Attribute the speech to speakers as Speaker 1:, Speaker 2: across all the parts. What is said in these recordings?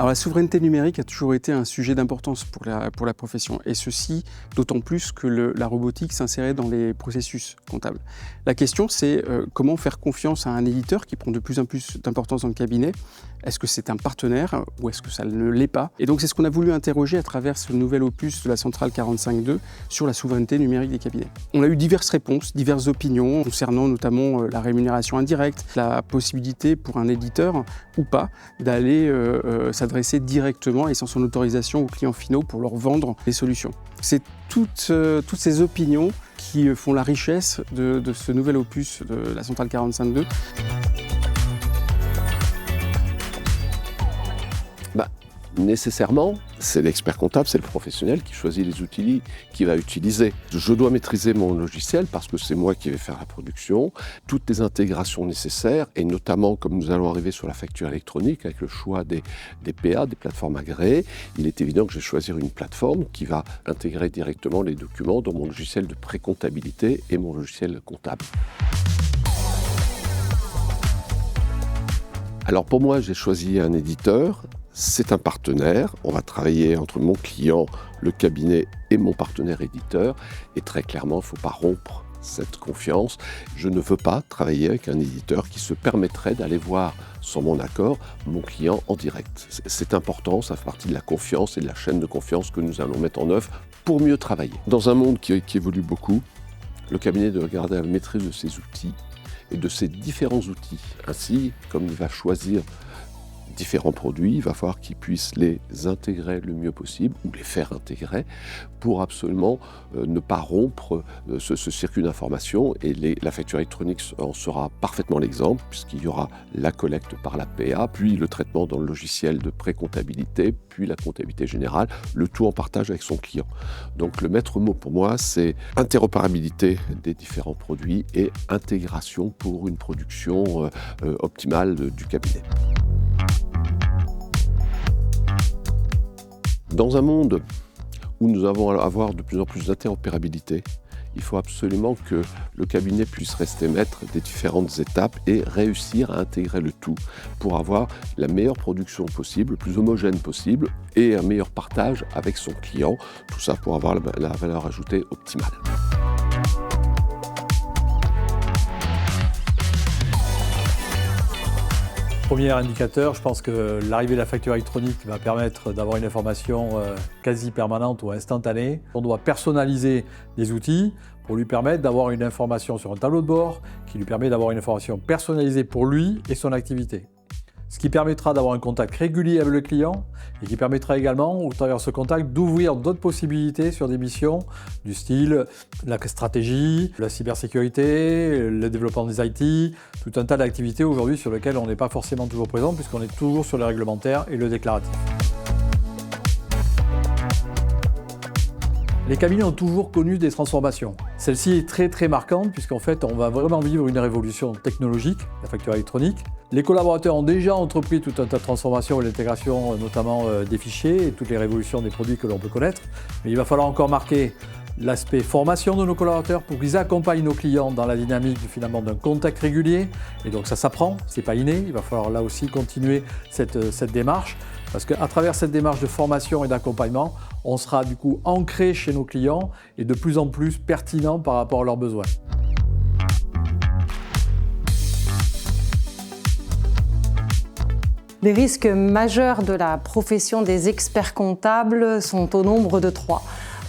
Speaker 1: Alors la souveraineté numérique a toujours été un sujet d'importance pour la profession, et ceci d'autant plus que la robotique s'insérait dans les processus comptables. La question c'est comment faire confiance à un éditeur qui prend de plus en plus d'importance dans le cabinet. Est-ce que c'est un partenaire ou est-ce que ça ne l'est pas? Et donc c'est ce qu'on a voulu interroger à travers ce nouvel opus de la Centrale 45.2 sur la souveraineté numérique des cabinets. On a eu diverses réponses, diverses opinions concernant notamment la rémunération indirecte, la possibilité pour un éditeur ou pas d'aller s'adresser directement et sans son autorisation aux clients finaux pour leur vendre des solutions. C'est toutes ces opinions qui font la richesse de ce nouvel opus de la Centrale 45.2.
Speaker 2: Nécessairement, c'est l'expert comptable, c'est le professionnel qui choisit les outils qu'il va utiliser. Je dois maîtriser mon logiciel parce que c'est moi qui vais faire la production, toutes les intégrations nécessaires, et notamment comme nous allons arriver sur la facture électronique avec le choix des PA, des plateformes agréées, il est évident que je vais choisir une plateforme qui va intégrer directement les documents dans mon logiciel de pré-comptabilité et mon logiciel comptable. Alors pour moi, j'ai choisi un éditeur. C'est un partenaire, on va travailler entre mon client, le cabinet et mon partenaire éditeur. Et très clairement, il ne faut pas rompre cette confiance. Je ne veux pas travailler avec un éditeur qui se permettrait d'aller voir, sans mon accord, mon client en direct. C'est important, ça fait partie de la confiance et de la chaîne de confiance que nous allons mettre en œuvre pour mieux travailler. Dans un monde qui évolue beaucoup, le cabinet doit garder la maîtrise de ses outils et de ses différents outils. Ainsi, comme il va choisir différents produits, il va falloir qu'ils puissent les intégrer le mieux possible ou les faire intégrer pour absolument ne pas rompre ce circuit d'information, et la facture électronique en sera parfaitement l'exemple puisqu'il y aura la collecte par la PA, puis le traitement dans le logiciel de pré-comptabilité, puis la comptabilité générale, le tout en partage avec son client. Donc le maître mot pour moi, c'est interopérabilité des différents produits et intégration pour une production optimale du cabinet. Dans un monde où nous allons avoir de plus en plus d'interopérabilité, il faut absolument que le cabinet puisse rester maître des différentes étapes et réussir à intégrer le tout pour avoir la meilleure production possible, le plus homogène possible et un meilleur partage avec son client. Tout ça pour avoir la valeur ajoutée optimale.
Speaker 3: Premier indicateur, je pense que l'arrivée de la facture électronique va permettre d'avoir une information quasi permanente ou instantanée. On doit personnaliser les outils pour lui permettre d'avoir une information sur un tableau de bord qui lui permet d'avoir une information personnalisée pour lui et son activité. Ce qui permettra d'avoir un contact régulier avec le client et qui permettra également, au travers de ce contact, d'ouvrir d'autres possibilités sur des missions du style la stratégie, la cybersécurité, le développement des IT, tout un tas d'activités aujourd'hui sur lesquelles on n'est pas forcément toujours présent puisqu'on est toujours sur le réglementaire et le déclaratif. Les cabinets ont toujours connu des transformations. Celle-ci est très marquante puisqu'en fait on va vraiment vivre une révolution technologique, la facture électronique. Les collaborateurs ont déjà entrepris tout un tas de transformations et l'intégration notamment des fichiers et toutes les révolutions des produits que l'on peut connaître. Mais il va falloir encore marquer l'aspect formation de nos collaborateurs pour qu'ils accompagnent nos clients dans la dynamique finalement d'un contact régulier. Et donc ça s'apprend, c'est pas inné, il va falloir là aussi continuer cette démarche. Parce qu'à travers cette démarche de formation et d'accompagnement, on sera du coup ancré chez nos clients et de plus en plus pertinent par rapport à leurs besoins.
Speaker 4: Les risques majeurs de la profession des experts comptables sont au nombre de 3.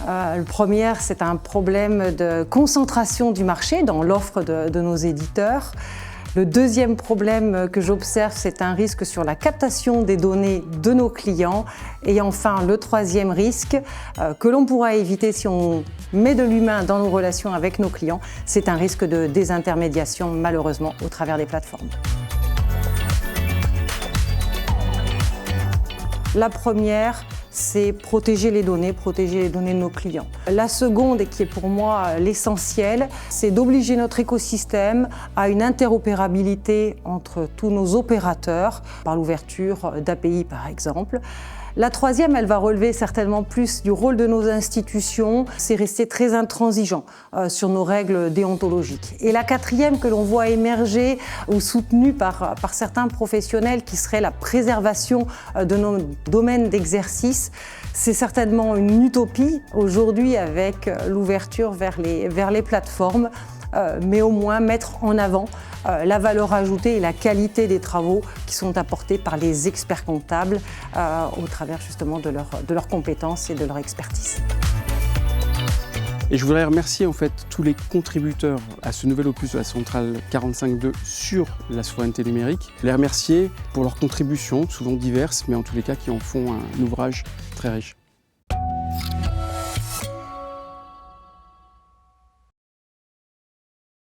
Speaker 4: Le premier, c'est un problème de concentration du marché dans l'offre de nos éditeurs. Le deuxième problème que j'observe, c'est un risque sur la captation des données de nos clients. Et enfin, le troisième risque que l'on pourra éviter si on met de l'humain dans nos relations avec nos clients, c'est un risque de désintermédiation, malheureusement, au travers des plateformes. La première, c'est protéger les données de nos clients. La seconde, et qui est pour moi l'essentiel, c'est d'obliger notre écosystème à une interopérabilité entre tous nos opérateurs, par l'ouverture d'API par exemple. La troisième, elle va relever certainement plus du rôle de nos institutions, c'est rester très intransigeant sur nos règles déontologiques. Et la quatrième que l'on voit émerger ou soutenue par certains professionnels qui serait la préservation de nos domaines d'exercice, c'est certainement une utopie aujourd'hui avec l'ouverture vers les plateformes, mais au moins mettre en avant la valeur ajoutée et la qualité des travaux qui sont apportés par les experts comptables au travers justement de leurs compétences et de leur expertise.
Speaker 1: Et je voudrais remercier en fait tous les contributeurs à ce nouvel opus de la Centrale 45.2 sur la souveraineté numérique. Les remercier pour leurs contributions, souvent diverses, mais en tous les cas qui en font un ouvrage très riche.